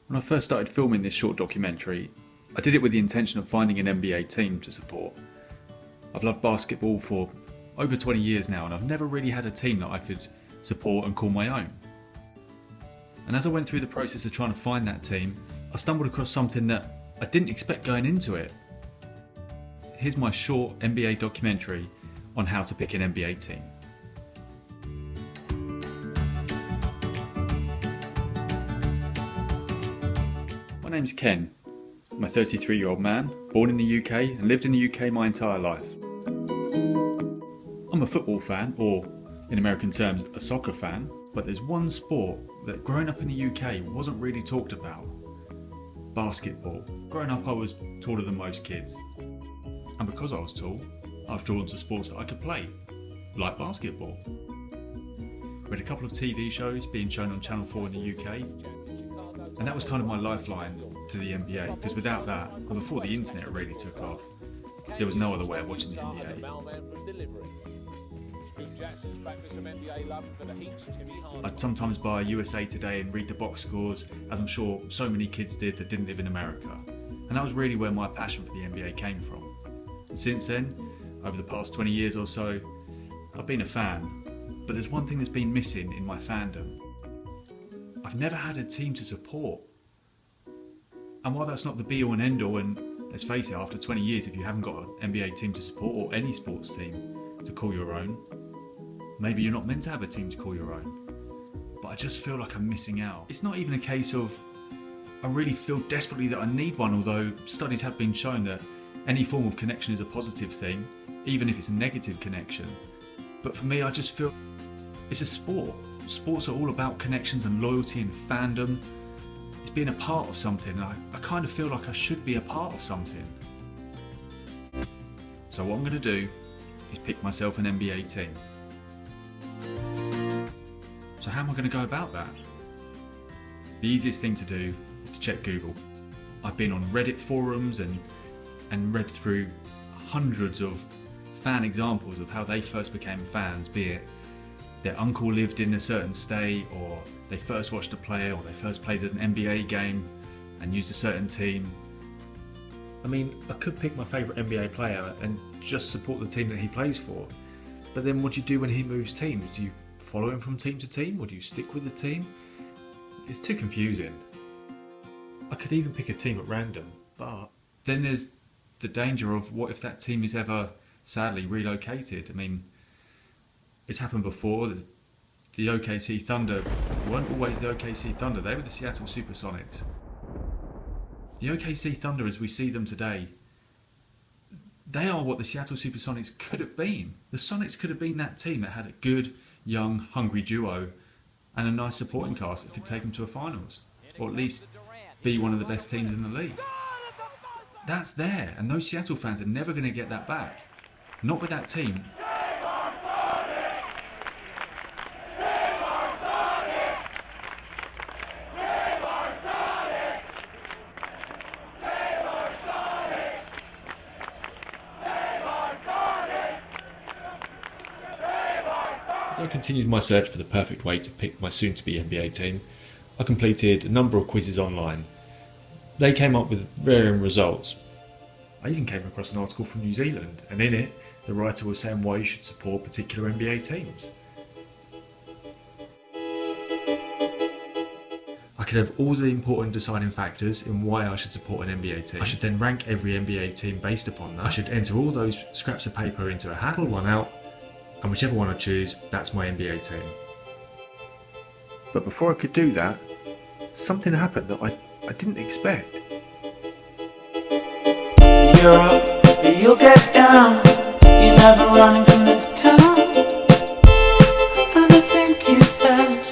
When I first started filming this short documentary, I did it with the intention of finding an NBA team to support. I've loved basketball for over 20 years now, and I've never really had a team that I could support and call my own. And as I went through the process of trying to find that team, I stumbled across something that I didn't expect going into it. Here's my short NBA documentary on how to pick an NBA team. My name's Ken. I'm a 33-year-old man, born in the UK and lived in the UK my entire life. I'm a football fan, or in American terms, a soccer fan, but there's one sport that growing up in the UK wasn't really talked about. Basketball. Growing up I was taller than most kids. And because I was tall, I was drawn to sports that I could play, like basketball. We had a couple of TV shows being shown on Channel 4 in the UK, and that was kind of my lifeline to the NBA, because without that, and before the internet really took off, there was no other way of watching the NBA. I'd sometimes buy USA Today and read the box scores, as I'm sure so many kids did that didn't live in America. And that was really where my passion for the NBA came from. And since then, over the past 20 years or so, I've been a fan. But there's one thing that's been missing in my fandom. I've never had a team to support. And while that's not the be all and end all, and let's face it, after 20 years, if you haven't got an NBA team to support, or any sports team to call your own, maybe you're not meant to have a team to call your own. But I just feel like I'm missing out. It's not even a case of I really feel desperately that I need one, although studies have been shown that any form of connection is a positive thing, even if it's a negative connection. But for me, I just feel it's a sport. Sports are all about connections and loyalty and fandom. It's being a part of something. I kind of feel like I should be a part of something. So what I'm going to do is pick myself an NBA team. So how am I going to go about that? The easiest thing to do is to check Google. I've been on Reddit forums and read through hundreds of fan examples of how they first became fans, be it their uncle lived in a certain state, or they first watched a player, or they first played an NBA game and used a certain team. I mean, I could pick my favourite NBA player and just support the team that he plays for, but then what do you do when he moves teams? Do you follow him from team to team, or do you stick with the team? It's too confusing. I could even pick a team at random, but then there's the danger of what if that team is ever sadly relocated. I mean, it's happened before. The OKC Thunder weren't always the OKC Thunder, they were the Seattle Supersonics. The OKC Thunder as we see them today, they are what the Seattle Supersonics could have been. The Sonics could have been that team that had a good, young, hungry duo and a nice supporting cast that could take them to a finals, or at least be one of the best teams in the league. That's there, and those Seattle fans are never going to get that back. Not with that team. As I continued my search for the perfect way to pick my soon-to-be NBA team, I completed a number of quizzes online. They came up with varying results. I even came across an article from New Zealand, and in it, the writer was saying why you should support particular NBA teams. I could have all the important deciding factors in why I should support an NBA team. I should then rank every NBA team based upon that. I should enter all those scraps of paper into a hat, pull one out, and whichever one I choose, that's my NBA team. But before I could do that, something happened that I didn't expect. You're up, you'll get down. You're never running from this town. And I think you said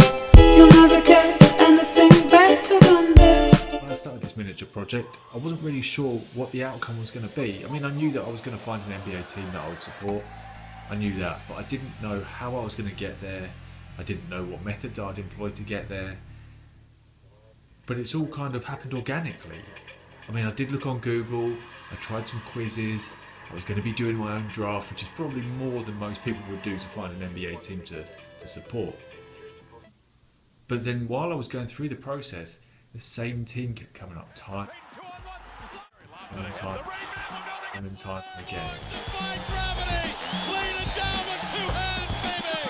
you'll never get anything better than this. When I started this miniature project, I wasn't really sure what the outcome was going to be. I mean, I knew that I was going to find an NBA team that I would support. I knew that, but I didn't know how I was going to get there. I didn't know what methods I'd employ to get there. But it's all kind of happened organically. I mean, I did look on Google, I tried some quizzes, I was going to be doing my own draft, which is probably more than most people would do to find an NBA team to support. But then while I was going through the process, the same team kept coming up time and time and time again. Defying gravity, laid it down with two hands, baby.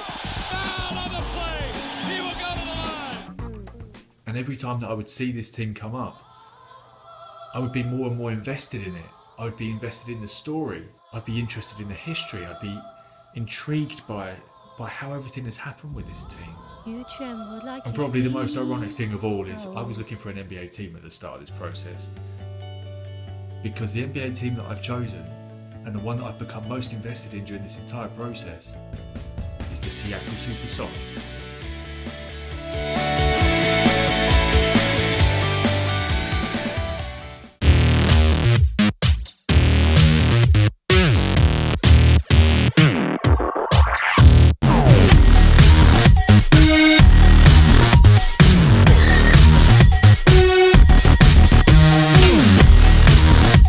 Foul on the play. He will go to the line. And every time that I would see this team come up, I would be more and more invested in it. I would be invested in the story. I'd be interested in the history. I'd be intrigued by how everything has happened with this team. And probably the most ironic thing of all is I was looking for an NBA team at the start of this process. Because the NBA team that I've chosen, and the one that I've become most invested in during this entire process, is the Seattle Supersonics.